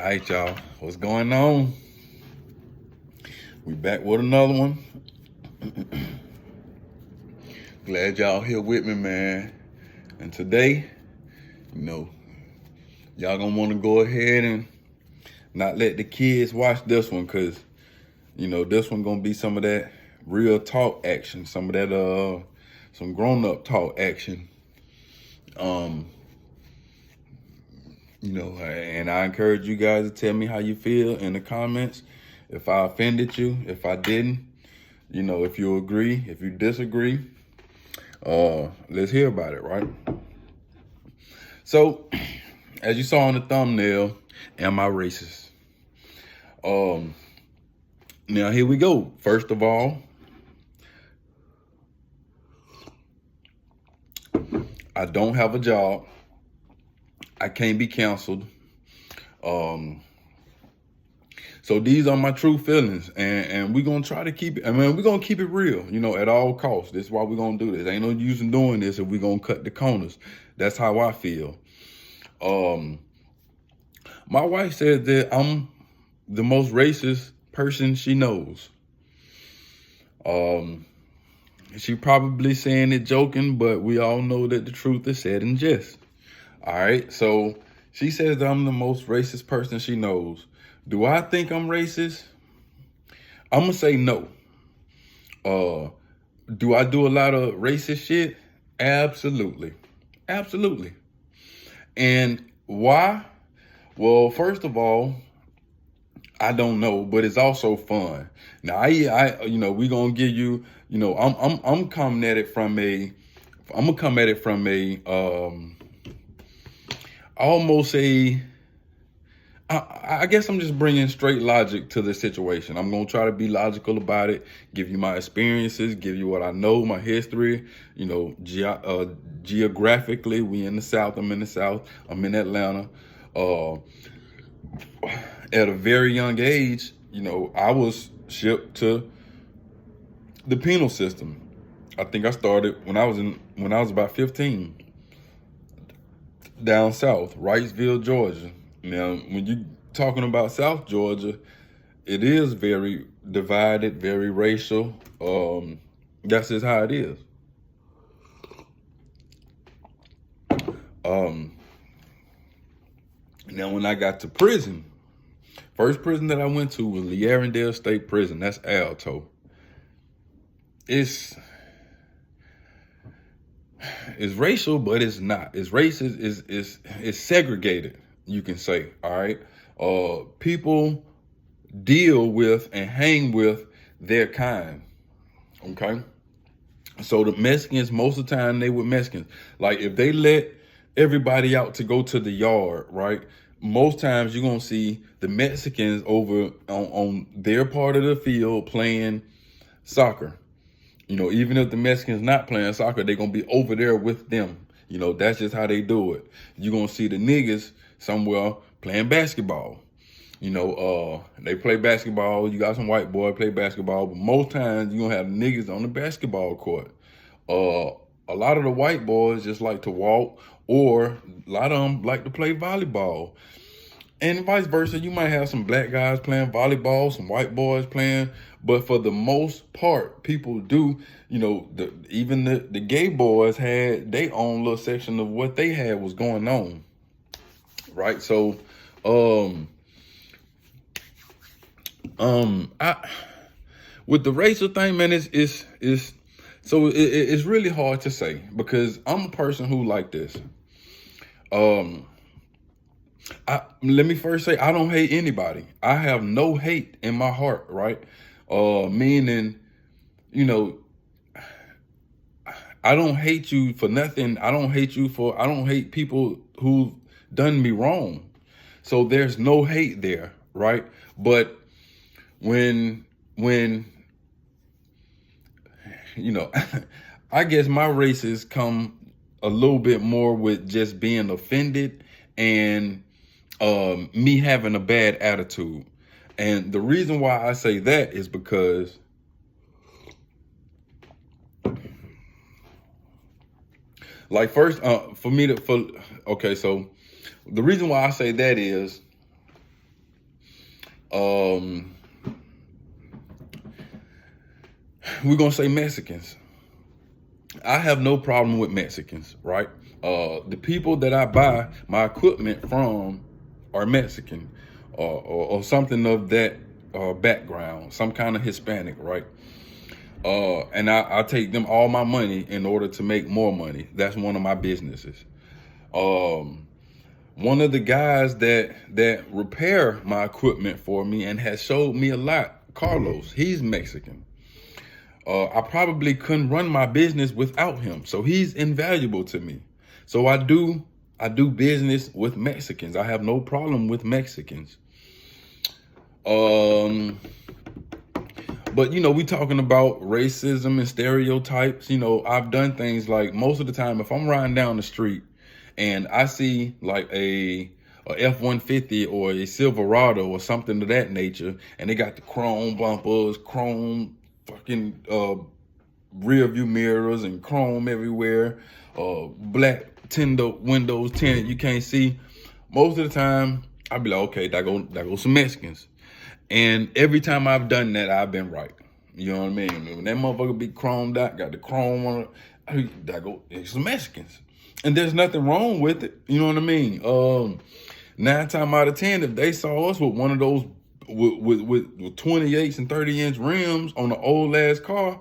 All right, y'all. What's going on? We back with another one. Glad y'all here with me, man. And today, y'all gonna want to go ahead and not let the kids watch this one, cause this one gonna be some of that real talk action, some of that some grown up talk action. And I encourage you guys to tell me how you feel in the comments. If I offended you, if I didn't, if you agree, if you disagree, let's hear about it, right? So, as you saw on the thumbnail, am I racist? Now here we go. First of all, I don't have a job. I can't be canceled. So these are my true feelings, and we're gonna try to keep it. We're gonna keep it real, at all costs. This is why we're gonna do this. Ain't no use in doing this if we're gonna cut the corners. That's how I feel. My wife said that I'm the most racist person she knows. She probably saying it joking, but we all know that the truth is said in jest. All right, so she says that I'm the most racist person she knows. Do I think I'm racist? I'm gonna say no. Do I do a lot of racist shit? Absolutely. Absolutely. And why? Well, first of all, I don't know, but it's also fun. Now, we gonna give you, I'm coming at it from almost I guess I'm just bringing straight logic to the situation. I'm going to try to be logical about it, give you my experiences, give you what I know, my history. Geographically, we in the South. I'm in the South. I'm in Atlanta. At a very young age, I was shipped to the penal system. I think I started when I was about 15, down south, Wrightsville, Georgia. Now, when you talking about South Georgia, it is very divided, very racial. That's just how it is. Now, when I got to prison, first prison that I went to was Lee Arrendale State Prison. That's Alto. It's racial, but it's not. It's racist. It's segregated, you can say. All right. People deal with and hang with their kind. Okay. So the Mexicans, most of the time, they were Mexicans. Like if they let everybody out to go to the yard, right? Most times you're gonna see the Mexicans over on their part of the field playing soccer. Even if the Mexicans not playing soccer, they're going to be over there with them. That's just how they do it. You're going to see the niggas somewhere playing basketball. They play basketball. You got some white boy play basketball, but most times you're going to have niggas on the basketball court. A lot of the white boys just like to walk, or a lot of them like to play volleyball. And vice versa, you might have some black guys playing volleyball, some white boys playing, but for the most part, people do, even the gay boys had their own little section of what they had was going on, right? So, with the racial thing, man, it's really hard to say, because I'm a person who like this. Let me first say, I don't hate anybody. I have no hate in my heart, right? Meaning, I don't hate you for nothing. I don't hate people who've done me wrong. So there's no hate there, right? But when I guess my races come a little bit more with just being offended and me having a bad attitude. And the reason why I say that is because so the reason why I say that is Um, we're gonna say Mexicans. I have no problem with Mexicans, right? The people that I buy my equipment from are Mexican, or something of that background, some kind of Hispanic, right? And I take them all my money in order to make more money. That's one of my businesses. One of the guys that repair my equipment for me and has showed me a lot, Carlos, he's Mexican. I probably couldn't run my business without him. So he's invaluable to me. So I do business with Mexicans. I have no problem with Mexicans. But we talking about racism and stereotypes. I've done things like, most of the time, if I'm riding down the street and I see like a F-150 or a Silverado or something of that nature, and they got the chrome bumpers, chrome fucking rear view mirrors and chrome everywhere, black windows tinted, you can't see. Most of the time I'd be like, okay, there go some Mexicans. And every time I've done that, I've been right. You know what I mean? When that motherfucker be chromed out, got the chrome on it, it's some Mexicans. And there's nothing wrong with it. You know what I mean? 9 times out of 10, if they saw us with one of those with 28s and 30-inch rims on an old ass car,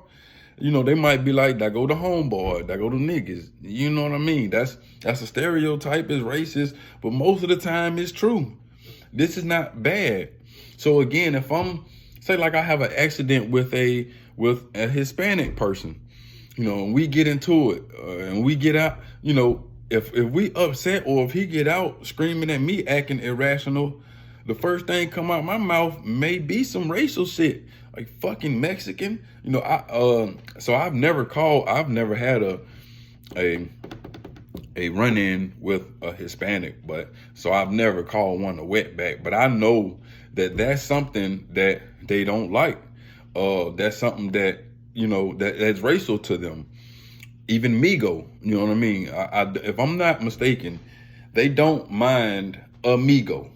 they might be like, that go the homeboy, that go the niggas. You know what I mean? That's a stereotype, is racist, but most of the time it's true. This is not bad. So again, if I'm, say like I have an accident with a Hispanic person, and we get into it, and we get out, if we upset, or if he get out screaming at me, acting irrational, the first thing come out my mouth may be some racial shit, like fucking Mexican. So I've never had a run-in with a Hispanic, but so I've never called one a wetback. But I know that that's something that they don't like. That's something that that's racial to them. Even Migo, you know what I mean? If I'm not mistaken, they don't mind amigo,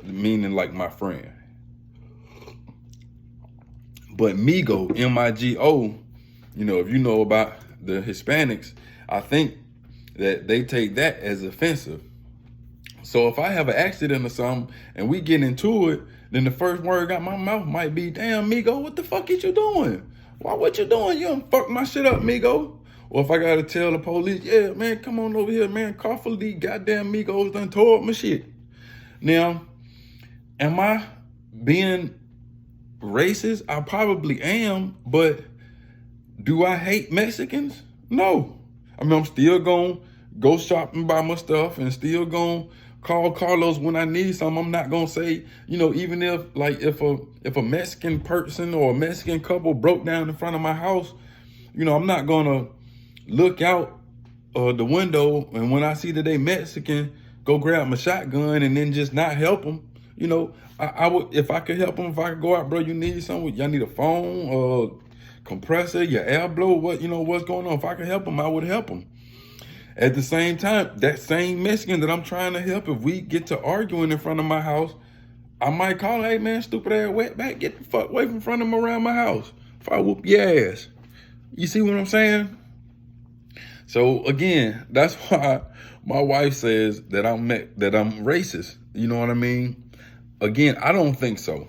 meaning like my friend. But Migo, M-I-G-O, if you know about the Hispanics, I think that they take that as offensive. So if I have an accident or something and we get into it, then the first word out my mouth might be, damn, Migo, what the fuck is you doing? What you doing? You done fuck my shit up, Migo. Or if I gotta tell the police, yeah, man, come on over here, man, Carful, these goddamn Migos done tore up my shit. Now, am I being racist? I probably am, but do I hate Mexicans? No. I mean, I'm still gonna go shopping, buy my stuff, and still gonna call Carlos when I need something. I'm not gonna say, even if a Mexican person or a Mexican couple broke down in front of my house, I'm not gonna look out the window, and when I see that they Mexican, go grab my shotgun and then just not help them. I would, if I could help them, if I could go out, bro, you need something, y'all need a phone, compressor, your air blow, what's going on? If I could help them, I would help them. At the same time, that same Mexican that I'm trying to help, if we get to arguing in front of my house, I might call, hey man, stupid ass wetback, get the fuck away from front of him around my house. If I whoop your ass. You see what I'm saying? So again, that's why my wife says that I'm racist. You know what I mean? Again, I don't think so.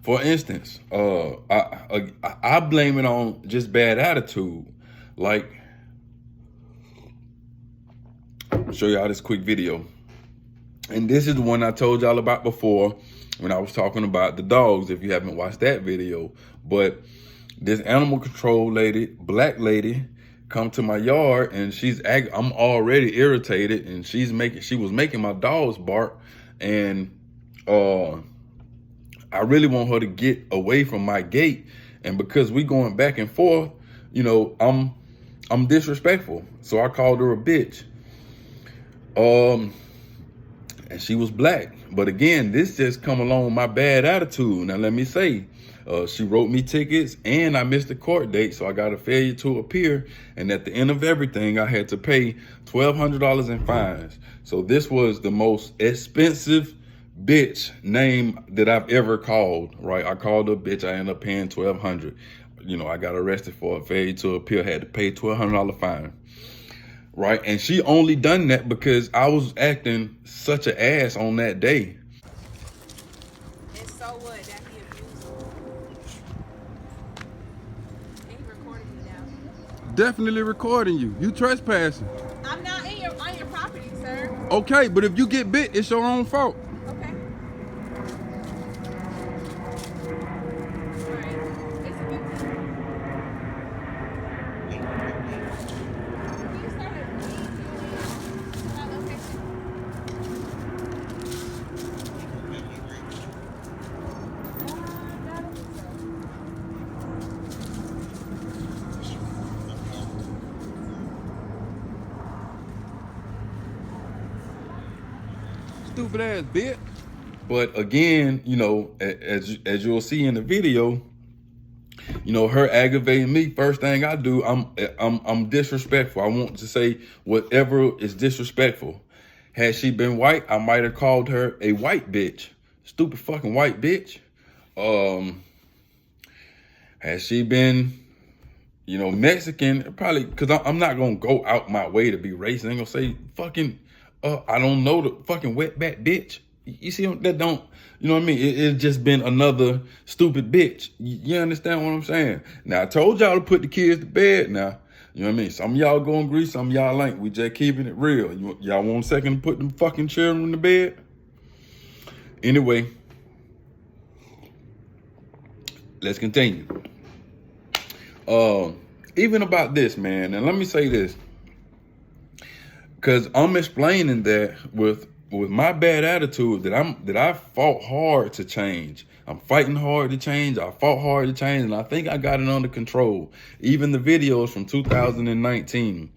For instance, I blame it on just bad attitude. Like, I'll show y'all this quick video. And this is the one I told y'all about before when I was talking about the dogs, if you haven't watched that video. But this animal control lady, black lady, come to my yard, and I'm already irritated, and she was making my dogs bark, and I really want her to get away from my gate. And because we going back and forth, I'm disrespectful. So I called her a bitch. And she was black. But again, this just come along with my bad attitude. Now let me say, she wrote me tickets, and I missed the court date, so I got a failure to appear. And at the end of everything, I had to pay $1,200 in fines. So this was the most expensive bitch name that I've ever called, right? I called her bitch. I ended up paying $1,200. You know, I got arrested for a failure to appeal, had to pay $1,200 fine, right? And she only done that because I was acting such an ass on that day. And so what? That he abused you. And he recording you now. Definitely recording you. You trespassing. I'm not on your property, sir. Okay, but if you get bit, it's your own fault. Okay. Alright. It's a good thing. Can you start a my location? Stupid ass bitch. But again, you know, as you'll see in the video, you know, her aggravating me. First thing I do, I'm disrespectful. I want to say whatever is disrespectful. Had she been white, I might have called her a white bitch. Stupid fucking white bitch. Had she been, you know, Mexican, probably, because I'm not gonna go out my way to be racist. I ain't gonna say fucking, I don't know, the fucking wetback bitch. You see, that don't, you know what I mean? It's just been another stupid bitch. You understand what I'm saying? Now, I told y'all to put the kids to bed now. You know what I mean? Some of y'all go and agree, some of y'all ain't. We just keeping it real. Y'all want a second to put them fucking children to bed? Anyway, let's continue. Even about this, man, and let me say this, because I'm explaining that with my bad attitude that I fought hard to change. I'm fighting hard to change. I fought hard to change, and I think I got it under control. Even the videos from 2019.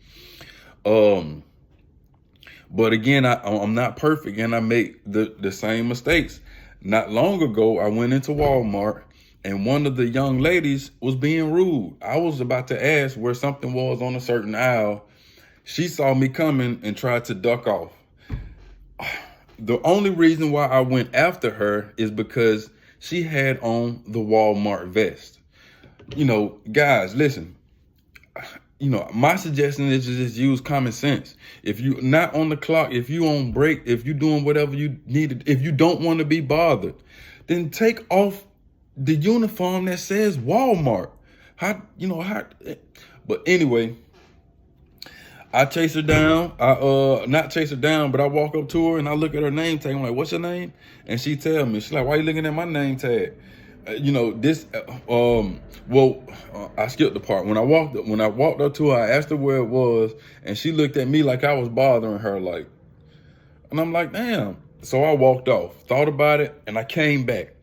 But again, I'm not perfect, and I make the same mistakes. Not long ago, I went into Walmart, and one of the young ladies was being rude. I was about to ask where something was on a certain aisle. She saw me coming and tried to duck off. The only reason why I went after her is because she had on the Walmart vest. You know, guys, listen. You know, my suggestion is to just use common sense. If you're not on the clock, if you on break, if you're doing whatever you need, if you don't want to be bothered, then take off the uniform that says Walmart. But anyway, I chase her down. Not chase her down, but I walk up to her and I look at her name tag. I'm like, "What's your name?" And she tell me, she's like, "Why are you looking at my name tag?" You know, this. I skipped the part when I walked up to her. I asked her where it was, and she looked at me like I was bothering her, like. And I'm like, "Damn." So I walked off, thought about it, and I came back.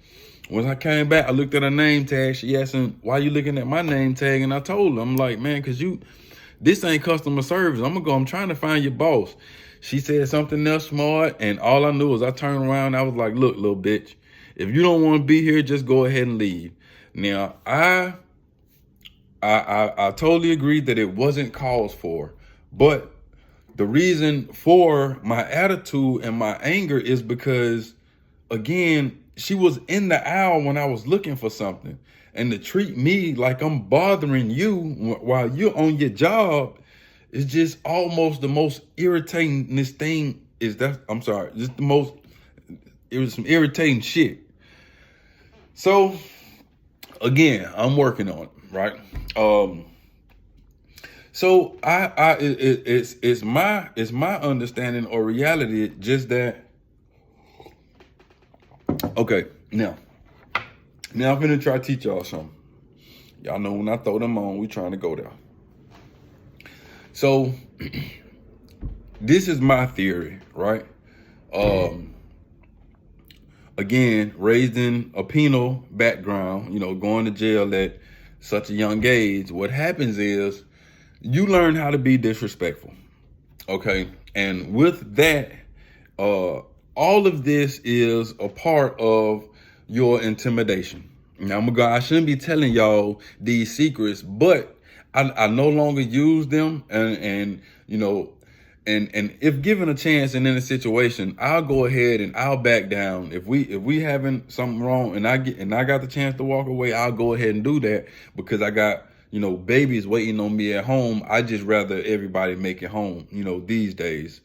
When I came back, I looked at her name tag. She asked me, "Why you looking at my name tag?" And I told her, I'm like, "Man, cause this ain't customer service. I'm trying to find your boss." She said something else smart, and all I knew was I turned around and I was like, "Look, little bitch, if you don't want to be here, just go ahead and leave." Now, I totally agree that it wasn't cause for, but the reason for my attitude and my anger is because, again, she was in the aisle when I was looking for something. And to treat me like I'm bothering you while you're on your job is just almost the most irritatingest thing. I'm sorry, just the most, it was some irritating shit. So, again, I'm working on it, right? So it's my understanding or reality just that. Okay, now I'm gonna try to teach y'all something. Y'all know when I throw them on, we trying to go there. So this is my theory, right? Again, raised in a penal background, you know, going to jail at such a young age. What happens is you learn how to be disrespectful, okay? And with that, all of this is a part of your intimidation. Now, I shouldn't be telling y'all these secrets, but I no longer use them. And you know, and if given a chance and in a situation, I'll go ahead and I'll back down. If we having something wrong and I got the chance to walk away, I'll go ahead and do that because I got, babies waiting on me at home. I just rather everybody make it home, these days.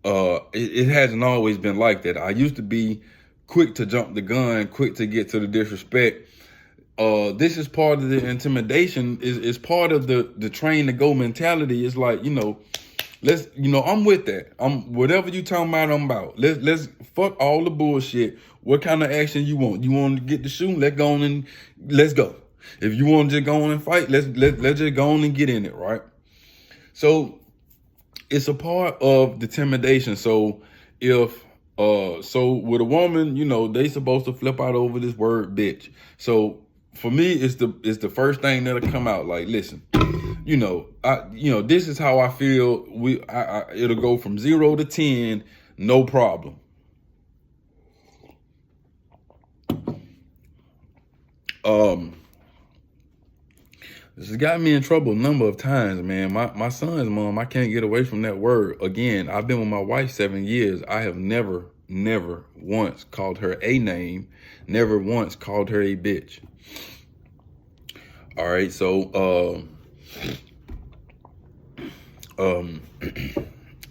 It hasn't always been like that. I used to be quick to jump the gun, quick to get to the disrespect. This is part of the intimidation, is part of the train to go mentality. It's like, I'm with that. Whatever you talking about, I'm about. Let's fuck all the bullshit. What kind of action you want? You want to get the shooting? Let's go on and let's go. If you want to just go on and fight, let's just go on and get in it, right? So it's a part of the intimidation. So if with a woman, they supposed to flip out over this word bitch. So for me, it's the first thing that'll come out. Like, listen, this is how I feel. It'll go from 0 to 10, no problem. This has got me in trouble a number of times, man. My son's mom, I can't get away from that word. Again, I've been with my wife 7 years. I have never once called her a name, never once called her a bitch. All right, so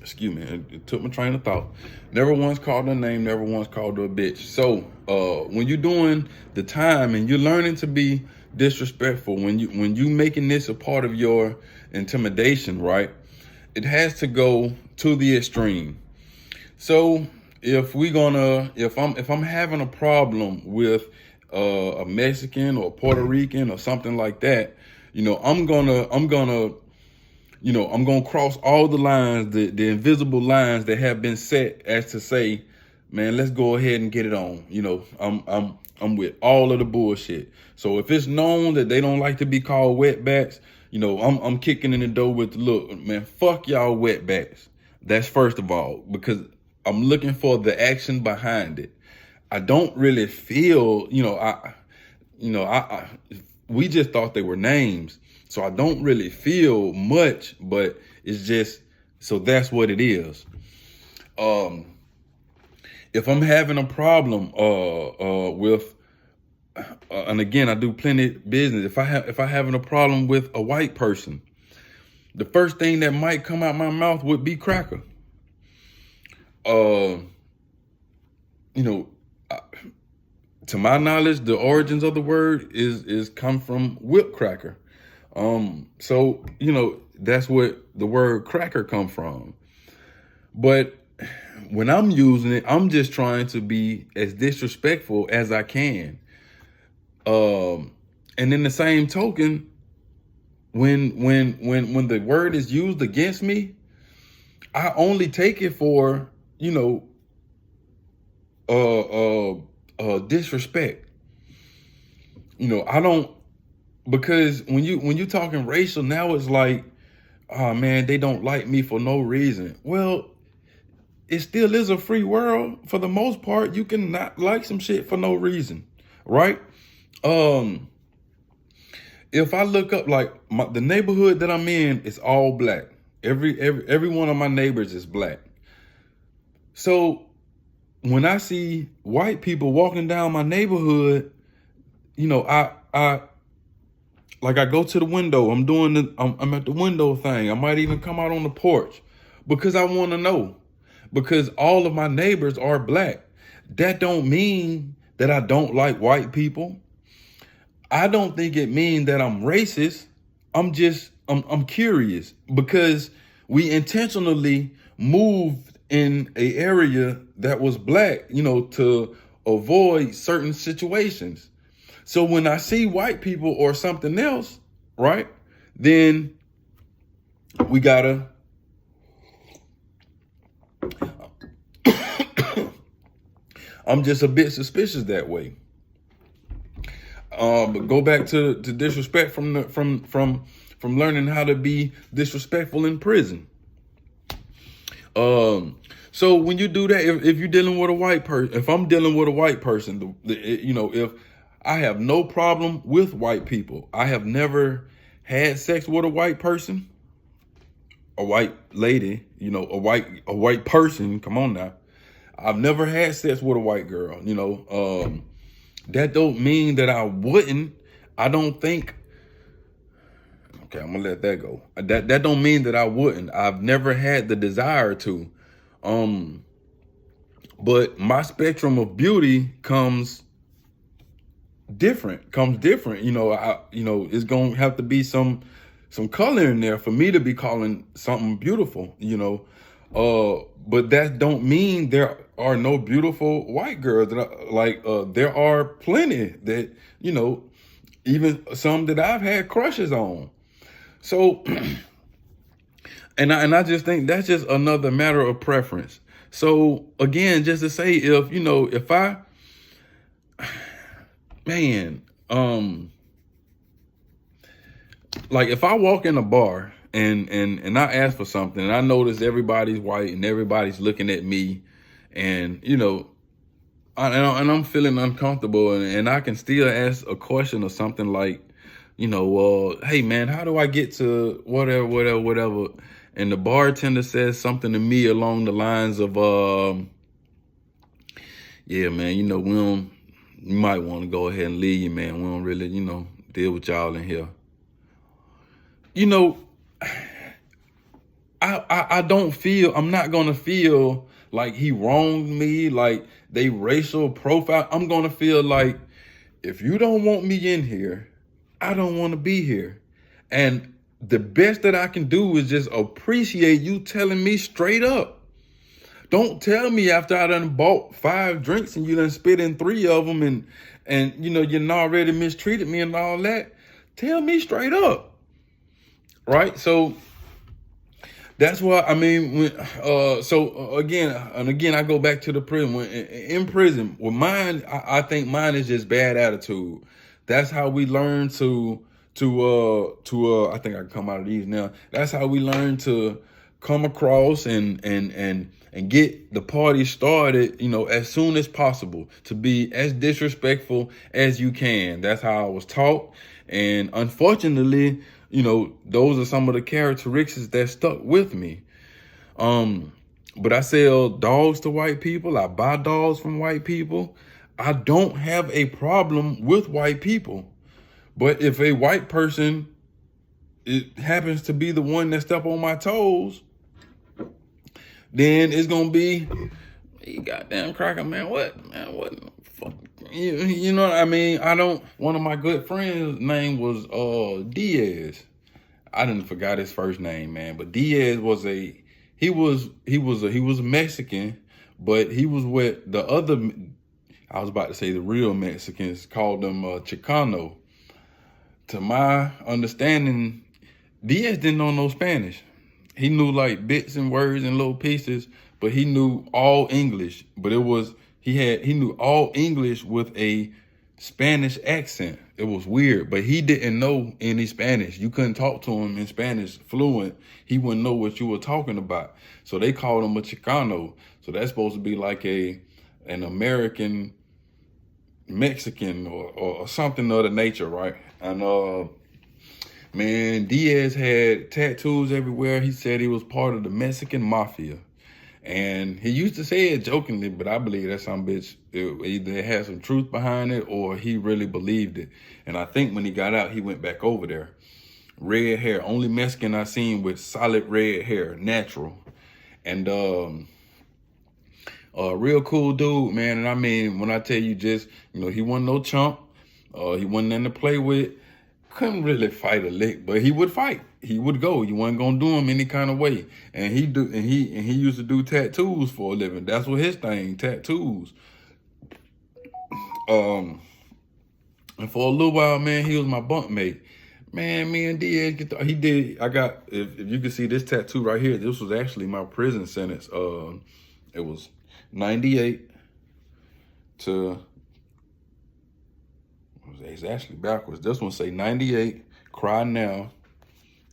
excuse me, it took my train of thought. Never once called her a name, never once called her a bitch. So when you're doing the time and you're learning to be disrespectful, when you making this a part of your intimidation, right, it has to go to the extreme. So if I'm having a problem with a Mexican or Puerto Rican or something like that, I'm gonna cross all the lines, the invisible lines that have been set as to say, man, let's go ahead and get it on. I'm with all of the bullshit. So if it's known that they don't like to be called wetbacks, I'm kicking in the door with, look, man, fuck y'all wetbacks. That's first of all, because I'm looking for the action behind it. I don't really feel, we just thought they were names. So I don't really feel much, but it's just, so that's what it is. If I'm having a problem with, and again, I do plenty of business. If I having a problem with a white person, the first thing that might come out my mouth would be cracker. To my knowledge, the origins of the word is come from whip cracker. So that's what the word cracker come from. But when I'm using it, I'm just trying to be as disrespectful as I can. And in the same token, when the word is used against me, I only take it for, disrespect. I don't, because when you talking racial now, it's like, oh man, they don't like me for no reason. Well, it still is a free world. For the most part, you can not like some shit for no reason, right? If I look up, like, the neighborhood that I'm in is all black. Every one of my neighbors is black. So when I see white people walking down my neighborhood, I go to the window. I'm at the window thing. I might even come out on the porch because I want to know. Because all of my neighbors are black. That don't mean that I don't like white people. I don't think it means that I'm racist. I'm curious because we intentionally moved in an area that was black, to avoid certain situations. So when I see white people or something else, right, then we gotta, I'm just a bit suspicious that way. But go back to disrespect from learning how to be disrespectful in prison. So when you do that, if you're dealing with a white person, if I'm dealing with a white person, if I have no problem with white people, I have never had sex with a white person, a white lady, you know, a white person. Come on now. I've never had sex with a white girl, you know. That don't mean that I wouldn't. I don't think. Okay, I'm gonna let that go. That don't mean that I wouldn't. I've never had the desire to. But my spectrum of beauty comes different. You know, it's gonna have to be some color in there for me to be calling something beautiful, you know. But that don't mean there are no beautiful white girls there are plenty that, you know, even some that I've had crushes on. So and I just think that's just another matter of preference. So again, just to say, if I, man, like if I walk in a bar and I ask for something and I notice everybody's white and everybody's looking at me, and you know, and I'm feeling uncomfortable, and I can still ask a question or something like, you know, hey man, how do I get to whatever, and the bartender says something to me along the lines of, yeah man, you know, you might want to go ahead and leave, man. We don't really, you know, deal with y'all in here. You know, I don't feel, I'm not going to feel like he wronged me, like they racial profile. I'm going to feel like, if you don't want me in here, I don't want to be here. And the best that I can do is just appreciate you telling me straight up. Don't tell me after I done bought 5 drinks and you done spit in 3 of them and you know, you already mistreated me and all that. Tell me straight up. Right? So that's why, I mean, again, I go back to the prison. When in prison, with mine, I think mine is just bad attitude. That's how we learn to I think I can come out of these now. That's how we learn to come across and get the party started, you know, as soon as possible, to be as disrespectful as you can. That's how I was taught. And unfortunately, you know, those are some of the characteristics that stuck with me. But I sell dogs to white people. I buy dogs from white people. I don't have a problem with white people. But if a white person, it happens to be the one that step on my toes, then it's gonna be, you goddamn cracker, man. What fuck? You know what I mean? One of my good friends' name was Diaz. I didn't forgot his first name, man. But Diaz was he was Mexican, but he was with the other, I was about to say the real Mexicans, called them Chicano. To my understanding, Diaz didn't know no Spanish. He knew like bits and words and little pieces, but he knew all English. But he knew all English with a Spanish accent. It was weird, but he didn't know any Spanish. You couldn't talk to him in Spanish fluent. He wouldn't know what you were talking about. So they called him a Chicano. So that's supposed to be like an American Mexican or something of the nature, right? And man, Diaz had tattoos everywhere. He said he was part of the Mexican mafia. And he used to say it jokingly, but I believe that some bitch, either it had some truth behind it or he really believed it. And I think when he got out, he went back over there. Red hair, only Mexican I seen with solid red hair, natural. And real cool dude, man. And I mean, when I tell you, just, you know, he wasn't no chump. He wasn't nothing to play with. Couldn't really fight a lick, but he would fight. He would go. You wasn't gonna do him any kind of way. And he used to do tattoos for a living. That's what his thing, tattoos. And for a little while, man, he was my bunkmate. Man, me and Diaz, if you can see this tattoo right here, this was actually my prison sentence. It was 98 to, it's actually backwards. This one say 98, cry now,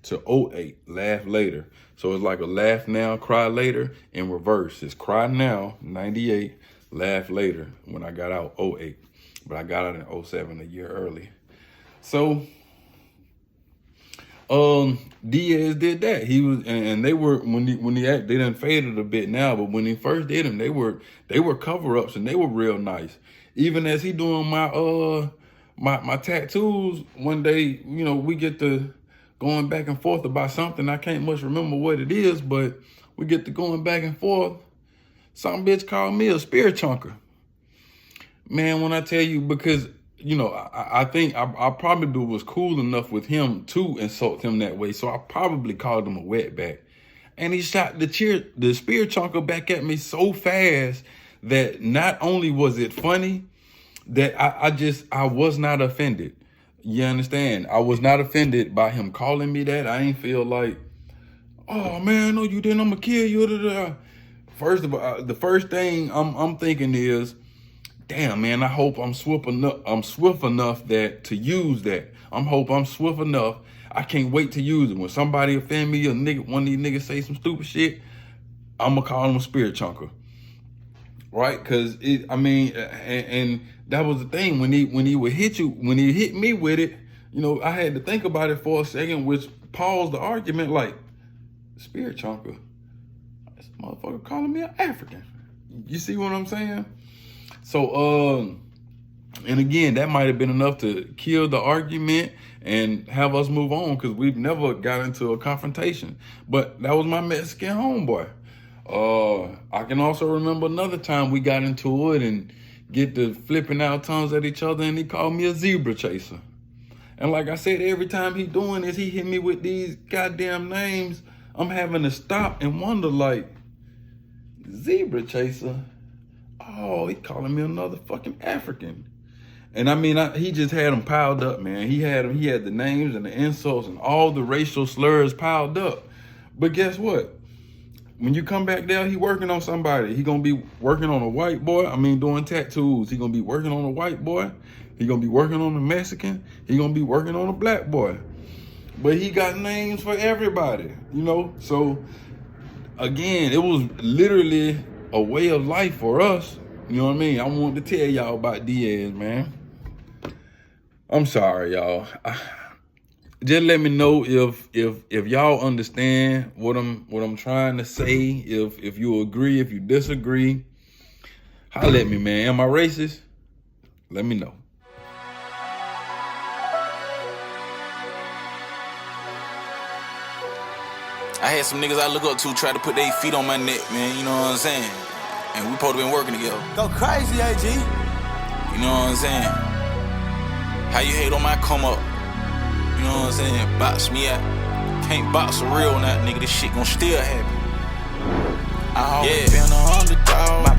to 08, laugh later. So it's like a laugh now, cry later in reverse. It's cry now, 98, laugh later when I got out 08. But I got out in 07, a year early. So Diaz did that. He was, and they were they done faded a bit now, but when he first did them, they were cover ups and they were real nice. Even as he doing my tattoos, one day, you know, we get to going back and forth about something. I can't much remember what it is, but we get to going back and forth. Some bitch called me a spear chunker. Man, when I tell you, because you know, I think I probably was cool enough with him to insult him that way. So I probably called him a wetback. And he shot the spear chunker back at me so fast that not only was it funny, that I was not offended. You understand? I was not offended by him calling me that. I ain't feel like, oh man, no, you didn't, I'm gonna kill you. First of all, the first thing I'm thinking is, damn, man, I hope I'm swift enough that to use that. Hope I'm swift enough. I can't wait to use it. When somebody offend me, one of these niggas say some stupid shit, I'm gonna call him a spirit chunker. Right? Cause and that was the thing. When he would hit you, when he hit me with it, you know, I had to think about it for a second, which paused the argument like, spirit chunker. This motherfucker calling me an African. You see what I'm saying? So, and again, that might have been enough to kill the argument and have us move on, because we've never got into a confrontation. But that was my Mexican homeboy. I can also remember another time we got into it and get to flipping out tongues at each other, and he called me a zebra chaser. And like I said, every time he doing this, he hit me with these goddamn names. I'm having to stop and wonder, like, zebra chaser? Oh, he calling me another fucking African. And I mean, he just had them piled up, man. He had the names and the insults and all the racial slurs piled up. But guess what? When you come back there, he working on somebody. He gonna be working on a white boy. Doing tattoos. He gonna be working on a white boy. He gonna be working on a Mexican. He gonna be working on a black boy. But he got names for everybody, you know? So again, it was literally a way of life for us. You know what I mean? I wanted to tell y'all about Diaz, man. I'm sorry, y'all. Just let me know if y'all understand what I'm trying to say. If you agree, if you disagree, holla at me, man. Am I racist? Let me know. I had some niggas I look up to try to put their feet on my neck, man. You know what I'm saying? And we supposed to been working together. Go crazy, AG. You know what I'm saying? How you hate on my come up? You know what I'm saying? Box me out. Can't box a real now, nigga. This shit gon' still happen. I always been a underdog. My